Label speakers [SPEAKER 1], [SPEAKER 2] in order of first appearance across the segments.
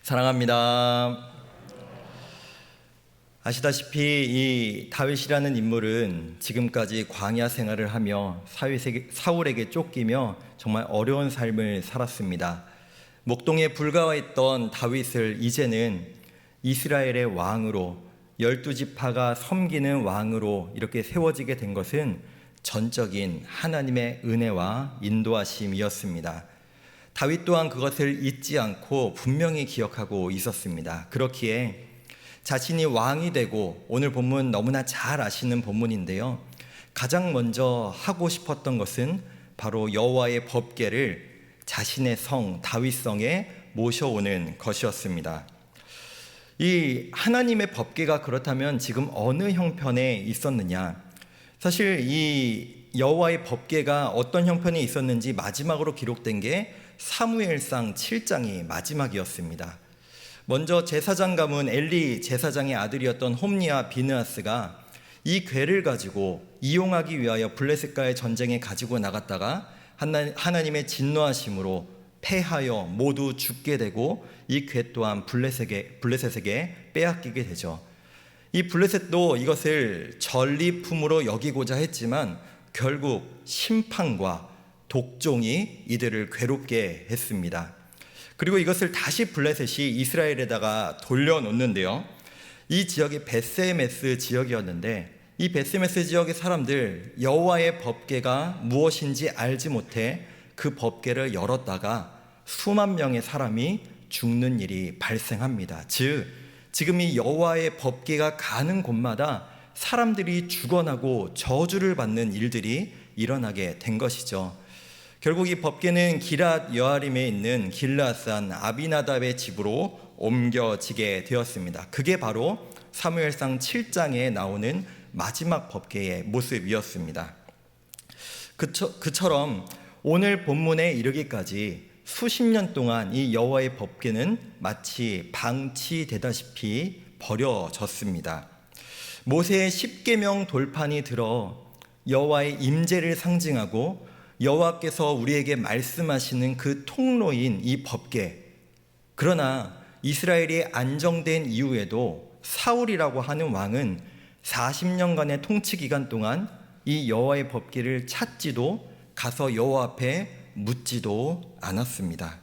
[SPEAKER 1] 사랑합니다. 아시다시피 이 다윗이라는 인물은 지금까지 광야 생활을 하며 사울에게 쫓기며 정말 어려운 삶을 살았습니다. 목동에 불과했던 다윗을 이제는 이스라엘의 왕으로 12지파가 섬기는 왕으로 이렇게 세워지게 된 것은 전적인 하나님의 은혜와 인도하심이었습니다. 다윗 또한 그것을 잊지 않고 분명히 기억하고 있었습니다. 그렇기에 자신이 왕이 되고, 오늘 본문 너무나 잘 아시는 본문인데요, 가장 먼저 하고 싶었던 것은 바로 여호와의 법궤를 자신의 성 다윗성에 모셔오는 것이었습니다. 이 하나님의 법궤가 그렇다면 지금 어느 형편에 있었느냐? 사실 이 여호와의 법궤가 어떤 형편에 있었는지 마지막으로 기록된 게 사무엘상 7장이 마지막이었습니다. 먼저 제사장 가문 엘리 제사장의 아들이었던 홈리와 비느하스가 이 궤를 가지고 이용하기 위하여 블레셋과의 전쟁에 가지고 나갔다가 하나님의 진노하심으로 패하여 모두 죽게 되고, 이 궤 또한 블레셋에게 빼앗기게 되죠. 이 블레셋도 이것을 전리품으로 여기고자 했지만 결국 심판과 독종이 이들을 괴롭게 했습니다. 그리고 이것을 다시 블레셋이 이스라엘에다가 돌려놓는데요, 이 지역이 베스메스 지역이었는데, 이 베스메스 지역의 사람들 여호와의 법궤가 무엇인지 알지 못해 그 법궤를 열었다가 수만 명의 사람이 죽는 일이 발생합니다. 즉 지금 이 여호와의 법궤가 가는 곳마다 사람들이 죽어나고 저주를 받는 일들이 일어나게 된 것이죠. 결국 이 법궤는 기럇 여아림에 있는 길르앗산 아비나답의 집으로 옮겨지게 되었습니다. 그게 바로 사무엘상 7장에 나오는 마지막 법궤의 모습이었습니다. 그처럼 오늘 본문에 이르기까지 수십 년 동안 이 여호와의 법궤는 마치 방치되다시피 버려졌습니다. 모세의 10계명 돌판이 들어 여호와의 임재를 상징하고 여호와께서 우리에게 말씀하시는 그 통로인 이 법궤, 그러나 이스라엘이 안정된 이후에도 사울이라고 하는 왕은 40년간의 통치 기간 동안 이 여호와의 법궤를 찾지도 가서 여호와 앞에 묻지도 않았습니다.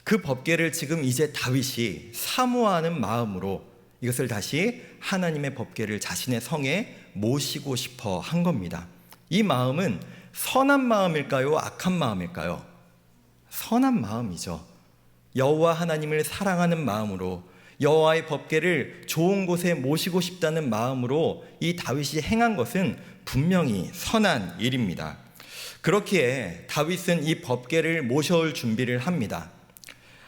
[SPEAKER 1] 그 법궤를 지금 이제 다윗이 사모하는 마음으로 이것을 다시 하나님의 법궤를 자신의 성에 모시고 싶어 한 겁니다. 이 마음은 선한 마음일까요? 악한 마음일까요? 선한 마음이죠. 여호와 하나님을 사랑하는 마음으로 여호와의 법궤를 좋은 곳에 모시고 싶다는 마음으로 이 다윗이 행한 것은 분명히 선한 일입니다. 그렇기에 다윗은 이 법궤를 모셔올 준비를 합니다.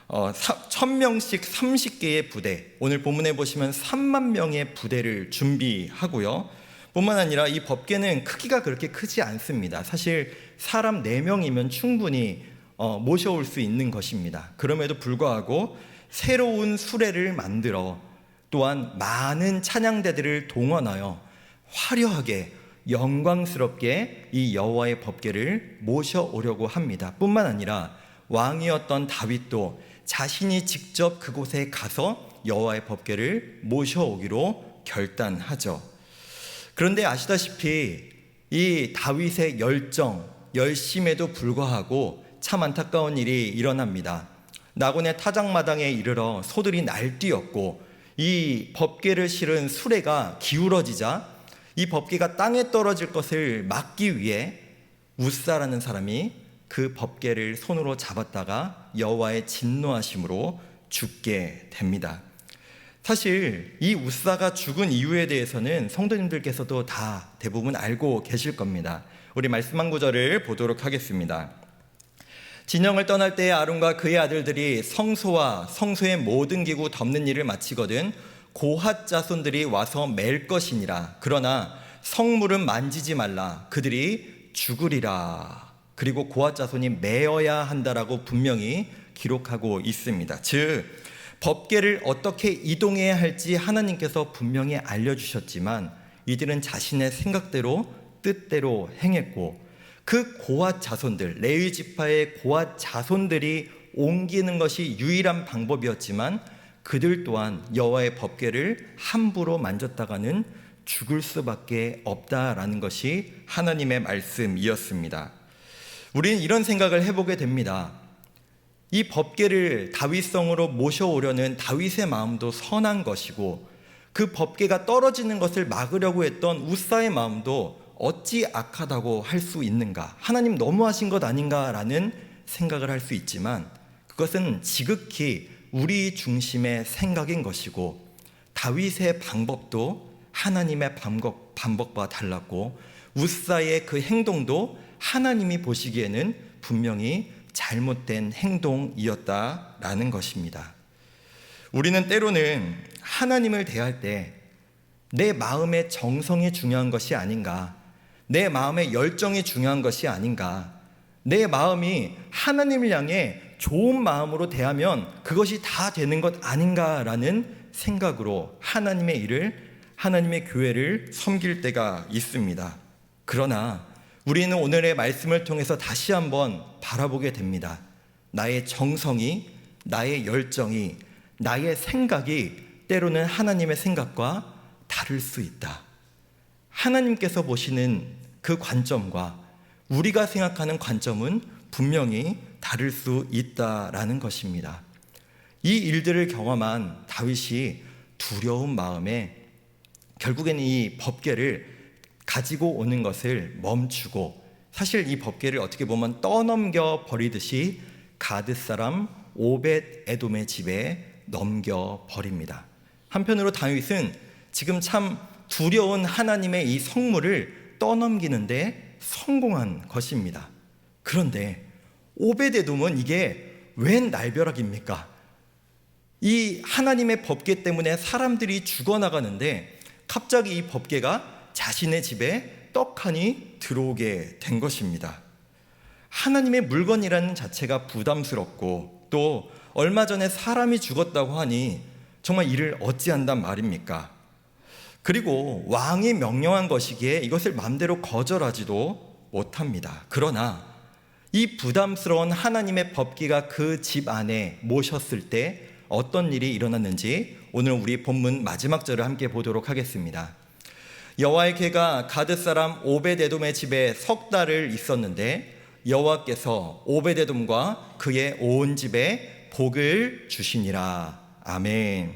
[SPEAKER 1] 1000명씩 30개의 부대, 오늘 본문에 보시면 3만 명의 부대를 준비하고요. 뿐만 아니라 이 법궤는 크기가 그렇게 크지 않습니다. 사실 사람 4명이면 충분히 모셔올 수 있는 것입니다. 그럼에도 불구하고 새로운 수레를 만들어 또한 많은 찬양대들을 동원하여 화려하게 영광스럽게 이 여호와의 법궤를 모셔오려고 합니다. 뿐만 아니라 왕이었던 다윗도 자신이 직접 그곳에 가서 여호와의 법궤를 모셔오기로 결단하죠. 그런데 아시다시피 이 다윗의 열심에도 불구하고 참 안타까운 일이 일어납니다. 나곤의 타작마당에 이르러 소들이 날뛰었고, 이 법궤를 실은 수레가 기울어지자 이 법궤가 땅에 떨어질 것을 막기 위해 웃사라는 사람이 그 법궤를 손으로 잡았다가 여호와의 진노하심으로 죽게 됩니다. 사실 이 웃사가 죽은 이유에 대해서는 성도님들께서도 다 대부분 알고 계실 겁니다. 우리 말씀 한 구절을 보도록 하겠습니다. 진영을 떠날 때에 아론과 그의 아들들이 성소와 성소의 모든 기구 덮는 일을 마치거든 고핫 자손들이 와서 맬 것이니라. 그러나 성물은 만지지 말라. 그들이 죽으리라. 그리고 고핫 자손이 메어야 한다라고 분명히 기록하고 있습니다. 즉 법궤를 어떻게 이동해야 할지 하나님께서 분명히 알려주셨지만 이들은 자신의 생각대로 뜻대로 행했고, 그 고핫 자손들, 레위 지파의 고핫 자손들이 옮기는 것이 유일한 방법이었지만 그들 또한 여호와의 법궤를 함부로 만졌다가는 죽을 수밖에 없다라는 것이 하나님의 말씀이었습니다. 우리는 이런 생각을 해보게 됩니다. 이 법궤를 다윗성으로 모셔오려는 다윗의 마음도 선한 것이고 그 법궤가 떨어지는 것을 막으려고 했던 우사의 마음도 어찌 악하다고 할 수 있는가? 하나님 너무하신 것 아닌가라는 생각을 할 수 있지만 그것은 지극히 우리 중심의 생각인 것이고 다윗의 방법도 하나님의 방법과 달랐고 우사의 그 행동도 하나님이 보시기에는 분명히 잘못된 행동이었다라는 것입니다. 우리는 때로는 하나님을 대할 때 내 마음의 정성이 중요한 것이 아닌가, 내 마음의 열정이 중요한 것이 아닌가, 내 마음이 하나님을 향해 좋은 마음으로 대하면 그것이 다 되는 것 아닌가라는 생각으로 하나님의 일을, 하나님의 교회를 섬길 때가 있습니다. 그러나 우리는 오늘의 말씀을 통해서 다시 한번 바라보게 됩니다. 나의 정성이, 나의 열정이, 나의 생각이 때로는 하나님의 생각과 다를 수 있다. 하나님께서 보시는 그 관점과 우리가 생각하는 관점은 분명히 다를 수 있다라는 것입니다. 이 일들을 경험한 다윗이 두려운 마음에 결국에는 이 법궤를 가지고 오는 것을 멈추고, 사실 이 법궤를 어떻게 보면 떠넘겨 버리듯이 가드 사람 오벳 에돔의 집에 넘겨 버립니다. 한편으로 다윗은 지금 참 두려운 하나님의 이 성물을 떠넘기는데 성공한 것입니다. 그런데 오벳 에돔은 이게 웬 날벼락입니까? 이 하나님의 법궤 때문에 사람들이 죽어나가는데 갑자기 이 법궤가 자신의 집에 떡하니 들어오게 된 것입니다. 하나님의 물건이라는 자체가 부담스럽고 또 얼마 전에 사람이 죽었다고 하니 정말 이를 어찌한단 말입니까? 그리고 왕이 명령한 것이기에 이것을 마음대로 거절하지도 못합니다. 그러나 이 부담스러운 하나님의 법궤가 그 집 안에 모셨을 때 어떤 일이 일어났는지 오늘 우리 본문 마지막 절을 함께 보도록 하겠습니다. 여호와의 궤가 가드 사람 오벳에돔의 집에 석 달을 있었는데 여호와께서 오벳에돔과 그의 온 집에 복을 주시니라. 아멘.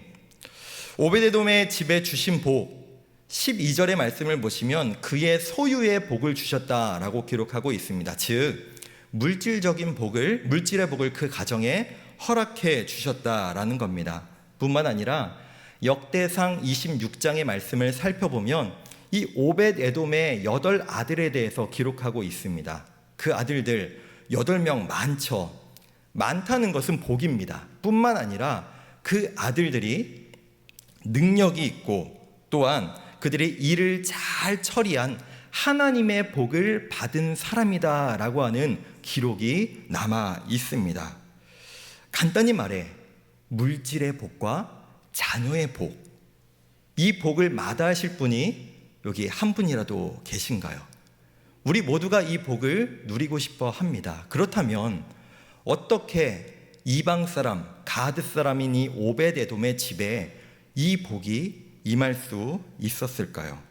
[SPEAKER 1] 오벳에돔의 집에 주신 복, 12절의 말씀을 보시면 그의 소유의 복을 주셨다라고 기록하고 있습니다. 즉 물질적인 복을, 물질의 복을 그 가정에 허락해 주셨다라는 겁니다. 뿐만 아니라 역대상 26장의 말씀을 살펴보면 이 오벳에돔의 8아들에 대해서 기록하고 있습니다. 그 아들들 8명 많죠. 많다는 것은 복입니다. 뿐만 아니라 그 아들들이 능력이 있고 또한 그들이 일을 잘 처리한 하나님의 복을 받은 사람이다라고 하는 기록이 남아 있습니다. 간단히 말해 물질의 복과 자녀의 복, 이 복을 마다하실 분이 여기 한 분이라도 계신가요? 우리 모두가 이 복을 누리고 싶어 합니다. 그렇다면 어떻게 이방 사람, 가드 사람인 이 오벳에돔의 집에 이 복이 임할 수 있었을까요?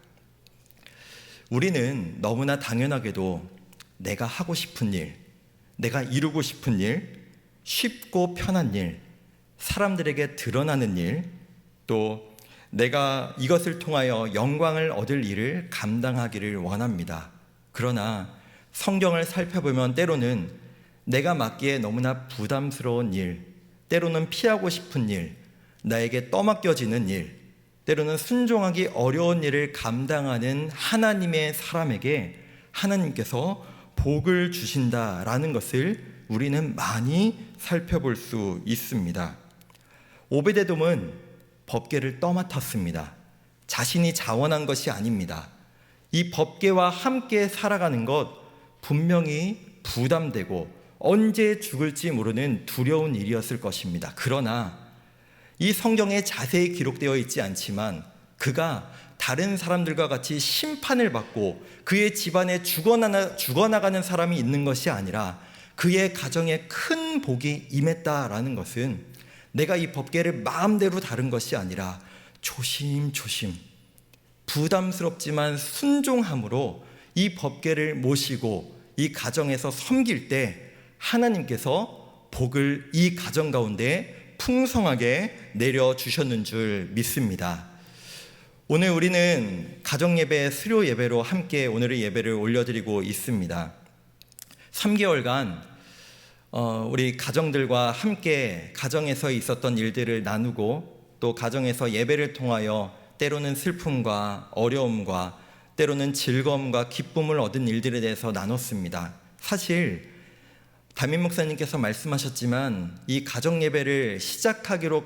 [SPEAKER 1] 우리는 너무나 당연하게도 내가 하고 싶은 일, 내가 이루고 싶은 일, 쉽고 편한 일, 사람들에게 드러나는 일, 또 내가 이것을 통하여 영광을 얻을 일을 감당하기를 원합니다. 그러나 성경을 살펴보면 때로는 내가 맡기에 너무나 부담스러운 일, 때로는 피하고 싶은 일, 나에게 떠맡겨지는 일, 때로는 순종하기 어려운 일을 감당하는 하나님의 사람에게 하나님께서 복을 주신다라는 것을 우리는 많이 살펴볼 수 있습니다. 오벳에돔은 법궤를 떠맡았습니다. 자신이 자원한 것이 아닙니다. 이 법궤와 함께 살아가는 것 분명히 부담되고 언제 죽을지 모르는 두려운 일이었을 것입니다. 그러나 이 성경에 자세히 기록되어 있지 않지만 그가 다른 사람들과 같이 심판을 받고 그의 집안에 죽어나가는 사람이 있는 것이 아니라 그의 가정에 큰 복이 임했다라는 것은 내가 이 법궤를 마음대로 다룬 것이 아니라 조심조심 부담스럽지만 순종함으로 이 법궤를 모시고 이 가정에서 섬길 때 하나님께서 복을 이 가정 가운데 풍성하게 내려주셨는 줄 믿습니다. 오늘 우리는 가정예배, 수료 예배로 함께 오늘의 예배를 올려드리고 있습니다. 3개월간 우리 가정들과 함께 가정에서 있었던 일들을 나누고 또 가정에서 예배를 통하여 때로는 슬픔과 어려움과 때로는 즐거움과 기쁨을 얻은 일들에 대해서 나눴습니다. 사실 담임 목사님께서 말씀하셨지만 이 가정 예배를 시작하기로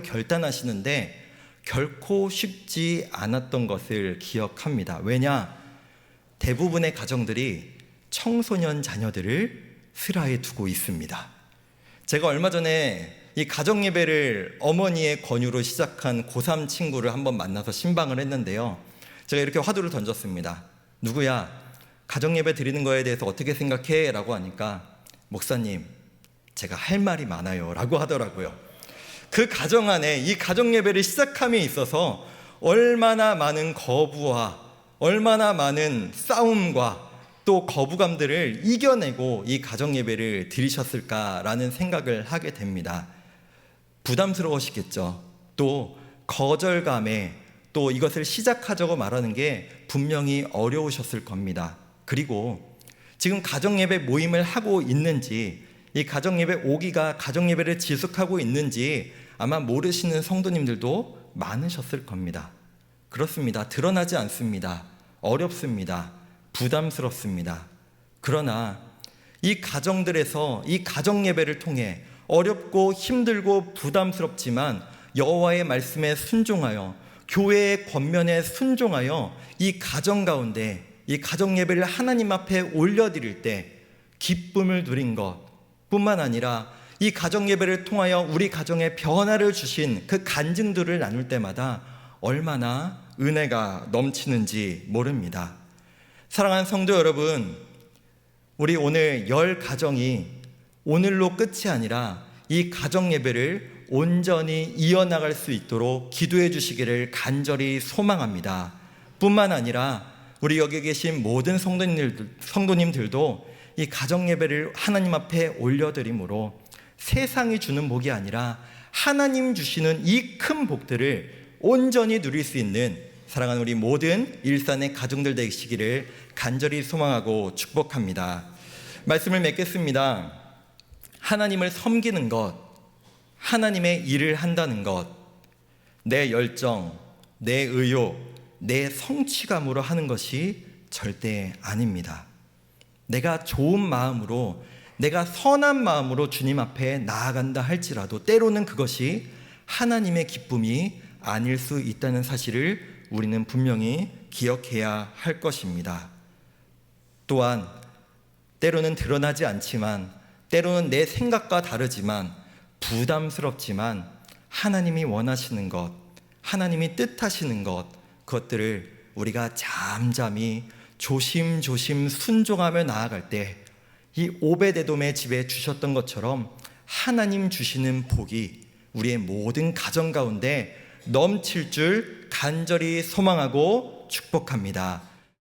[SPEAKER 1] 결단하시는데 결코 쉽지 않았던 것을 기억합니다. 왜냐? 대부분의 가정들이 청소년 자녀들을 슬하에 두고 있습니다. 제가 얼마 전에 이 가정 예배를 어머니의 권유로 시작한 고3 친구를 한번 만나서 신방을 했는데요. 제가 이렇게 화두를 던졌습니다. 누구야? 가정 예배 드리는 거에 대해서 어떻게 생각해? 라고 하니까 목사님, 제가 할 말이 많아요 라고 하더라고요. 그 가정 안에 이 가정 예배를 시작함에 있어서 얼마나 많은 거부와 얼마나 많은 싸움과 또 거부감들을 이겨내고 이 가정 예배를 드리셨을까라는 생각을 하게 됩니다. 부담스러우시겠죠. 또 거절감에 또 이것을 시작하자고 말하는 게 분명히 어려우셨을 겁니다. 그리고 지금 가정 예배 모임을 하고 있는지 이 가정 예배 오기가 가정 예배를 지속하고 있는지 아마 모르시는 성도님들도 많으셨을 겁니다. 그렇습니다. 드러나지 않습니다. 어렵습니다. 부담스럽습니다. 그러나 이 가정들에서 이 가정 예배를 통해 어렵고 힘들고 부담스럽지만 여호와의 말씀에 순종하여 교회의 권면에 순종하여 이 가정 가운데 이 가정 예배를 하나님 앞에 올려드릴 때 기쁨을 누린 것 뿐만 아니라 이 가정 예배를 통하여 우리 가정에 변화를 주신 그 간증들을 나눌 때마다 얼마나 은혜가 넘치는지 모릅니다. 사랑하는 성도 여러분, 우리 오늘 10가정이 오늘로 끝이 아니라 이 가정 예배를 온전히 이어나갈 수 있도록 기도해 주시기를 간절히 소망합니다. 뿐만 아니라 우리 여기 계신 모든 성도님들도 이 가정 예배를 하나님 앞에 올려드림으로 세상이 주는 복이 아니라 하나님 주시는 이 큰 복들을 온전히 누릴 수 있는 사랑하는 우리 모든 일산의 가정들 되시기를 간절히 소망하고 축복합니다. 말씀을 맺겠습니다. 하나님을 섬기는 것, 하나님의 일을 한다는 것, 내 열정, 내 의욕, 내 성취감으로 하는 것이 절대 아닙니다. 내가 좋은 마음으로, 내가 선한 마음으로 주님 앞에 나아간다 할지라도 때로는 그것이 하나님의 기쁨이 아닐 수 있다는 사실을 우리는 분명히 기억해야 할 것입니다. 또한 때로는 드러나지 않지만 때로는 내 생각과 다르지만 부담스럽지만 하나님이 원하시는 것, 하나님이 뜻하시는 것, 그것들을 우리가 잠잠히 조심조심 순종하며 나아갈 때 이 오베데돔의 집에 주셨던 것처럼 하나님 주시는 복이 우리의 모든 가정 가운데 넘칠 줄 간절히 소망하고 축복합니다.